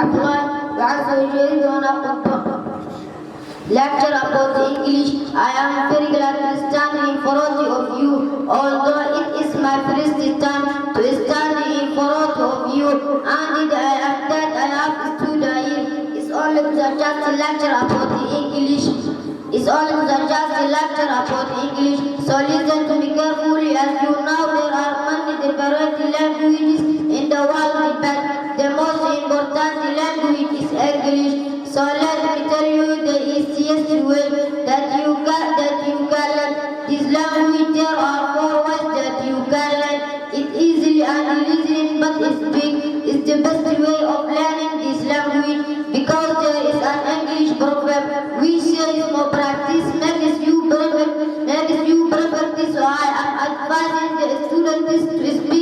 apply وعز وجل ونقض. Lecture about English. I am very glad to stand in front of you, although it is my first time to stand in front of you, and I am that I have studied here. It's only just a lecture about English. It's only just a lecture about English. So listen to me carefully, as you know there are many different languages in the world, but the most important language is English. So let me tell you the easiest way that you can learn this language. There are 4 ways that you can learn it easily and listening, but it's the best way of learning this language, because there is an English proverb which says more practice makes you perfect. So I am advising the students to speak